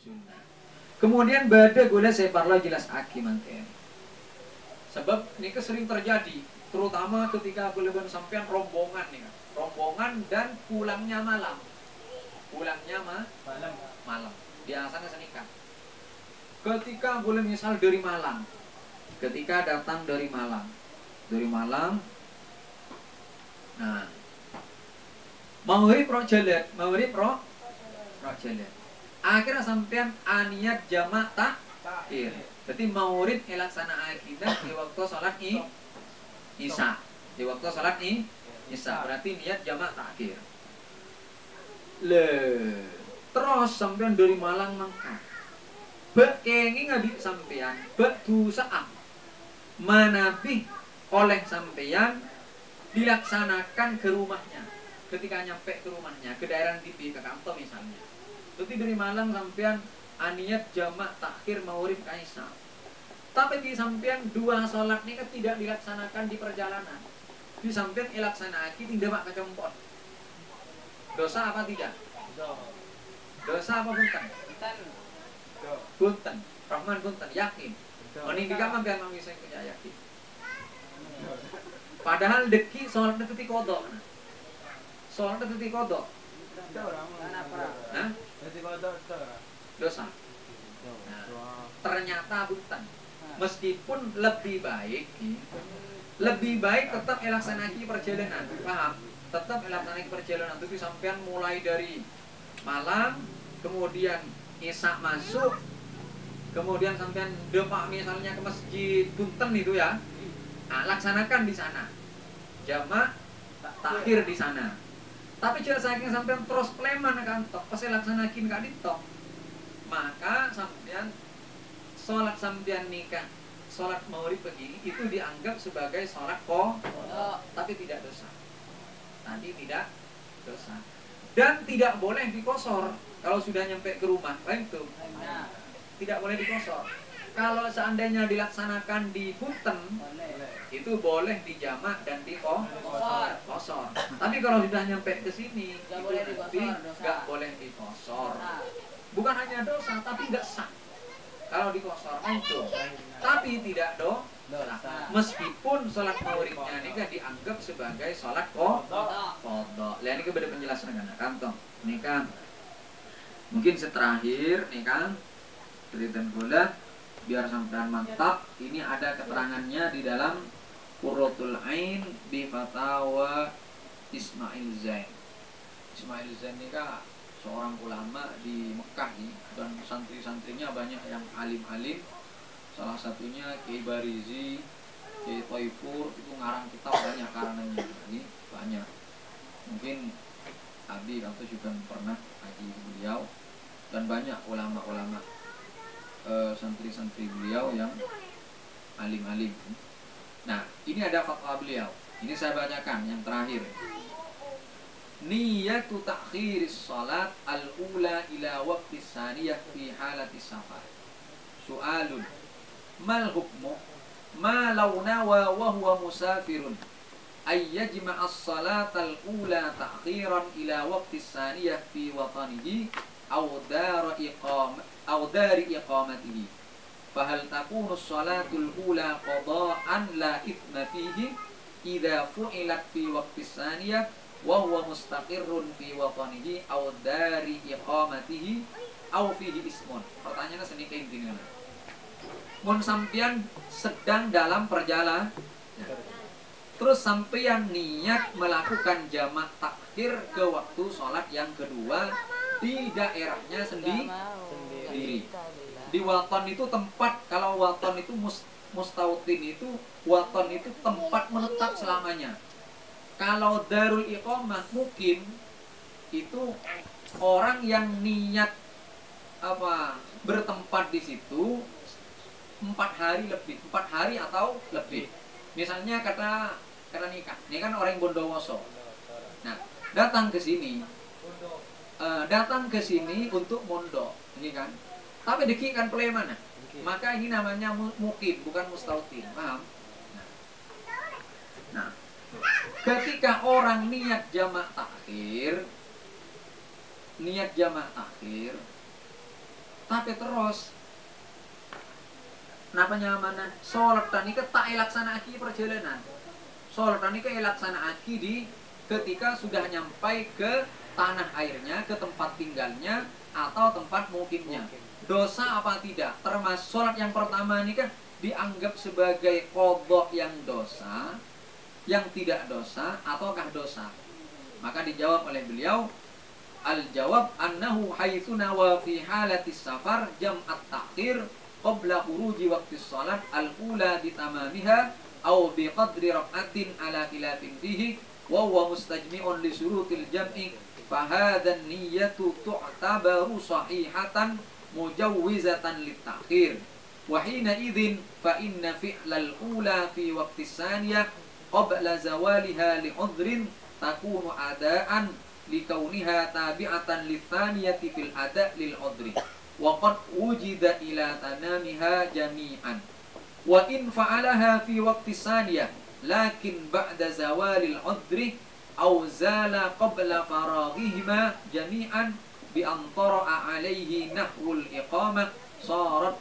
sunnah. Kemudian bada gula separlo jelas aki mangke. Sebab ini sering terjadi, terutama ketika beleban sampean rombongan nih, rombongan dan pulangnya malam. Pulangnya malam. Biasanya senikah. Ketika boleh misal dari Malang, ketika datang dari Malang, nah, Maurib pro jalan. Akhirnya sampean aniat jamak takhir. Jadi maurib elaksana akidah di waktu salat isya. Di waktu salat isya berarti niat jamak takhir. Terus sampean dari Malang mangkat. Bek kengi ngadik sampean, bek dusaam. Manabih oleh sampean dilaksanakan ke rumahnya. Ketika nyampe ke rumahnya, ke daerah TV, ke kantor misalnya. Jadi dari Malang sampean aniat jamak takhir maurib kaisa. Tapi di sampean dua sholat ini kan tidak dilaksanakan di perjalanan. Di sampean ilaksanaki tidak mak kecempot. Dosa apa tidak? Dosa apa punten? Punten. Rahman punten yakin. Mending di kamar biar nang bisa punya yakin. Padahal deki sholat itu ti kodok. Sholat itu ti kodok. Hah? Dosa. Nah, ternyata bukan. Meskipun lebih baik tetap elaksanaki perjalanan, paham? Tetap elaksanaki perjalanan itu sampean mulai dari Malang, kemudian Isya masuk, kemudian sampean depak misalnya ke masjid Bunten itu ya, nah, laksanakan di sana, jamak takhir di sana. Tapi jika saking sampean terus pleman kan, pasti laksanakin gak ditok. Maka sampean sholat sampean nikah, sholat maurib begini itu dianggap sebagai sholat tapi tidak dosa. Tadi tidak dosa. Dan tidak boleh dikosor kalau sudah nyampe ke rumah. Baik itu. Tidak boleh dikosor. Kalau seandainya dilaksanakan di Punten, itu boleh dijamak dan dikosor. Tapi kalau sudah nyampe ke sini, itu nggak boleh dikosor. Bukan hanya dosa, tapi nggak sah. Kalau dikosor itu, tapi tidak dosa. Meskipun sholat mauribnya ini kan dianggap sebagai sholat qadha. Lihat ini kepada penjelasan kan, kantong. Ini kan mungkin seterakhir nih kan cerita bola biar sampean mantap. Ini ada keterangannya di dalam Qurratul Ain bi Fatawa Ismail Zain. Ismail Zain ini kan seorang ulama di Mekah nih, dan santri-santrinya banyak yang alim-alim. Salah satunya Kiai Barizi, Kiai Toifur, itu ngarang kitab banyak karangannya. Ini banyak. Mungkin Abi atau juga pernah ngaji beliau, dan banyak ulama-ulama santri-santri beliau yang alim-alim. Nah, ini ada fatwa beliau. Ini saya bacakan yang terakhir. Niyatu ta'khiris salat al-ula ila waqti saniyah fi halati safar. Su'alun mal hukmu ma law nawa wa huwa musafirun ay yajma'a as-salat al-ula ta'khiran ila waqti saniyah fi watanihi aw dari iqamatihi. Fahal takunu as-salatul ula qada'an la ithma fihi idza fu'ilat fi waqti saniyah wa huwa mustaqirrun fi watanihi aw dari iqamatihi aw fihi ismun. Pertanyaannya sedikit intinya. Mun sampean sedang dalam perjalanan, terus sampean niat melakukan jamak takhir ke waktu sholat yang kedua di daerahnya sendiri. Di waton itu tempat, kalau waton itu mustautin itu, waton itu tempat menetap selamanya. Kalau darul iqamah mukim itu orang yang niat bertempat di situ 4 hari atau lebih. Misalnya kata nikah, ini kan orang Bondowoso. Nah, datang ke sini untuk mondok, ini kan. Tapi deki kan play mana? Maka ini namanya mukim, bukan mustautin, paham? Nah, ketika orang niat jamak takhir, Tapi terus napa nyamana sholat tani tak elaksanaki perjalanan. Sholat tani elaksanaki di ketika sudah nyampai ke tanah airnya, ke tempat tinggalnya atau tempat mukimnya. Dosa apa tidak? Termasuk sholat yang pertama ini kan dianggap sebagai qadha yang dosa, yang tidak dosa ataukah dosa? Maka dijawab oleh beliau, al-jawab annahu haitsu nawa fi halatis safar jam'at ta'khir qabla khuruji waqti shalat al-ula bitamamiha aw biqadri rak'atin ala khilafin fihi wa huwa mustajmi'un li syurutil jam'i fa hadha an-niyyatu tu'tabaru sahihatan mujawwizatan lit-ta'khir wa hina idzin fa inna fi'lal ula fi waqti tsaniyah qabla zawaliha li 'udhrin takunu adaan likauniha tabi'atan lithaniyati fil ada' lil 'udhri wa qad wujida ila tanamiha jami'an wa in fa'alaha fi waqti tsaniyah lakin ba'da zawalil 'udhri aw zala qabla faraghihima jami'an bi an tara'a 'alaihi nahwul iqamah sarat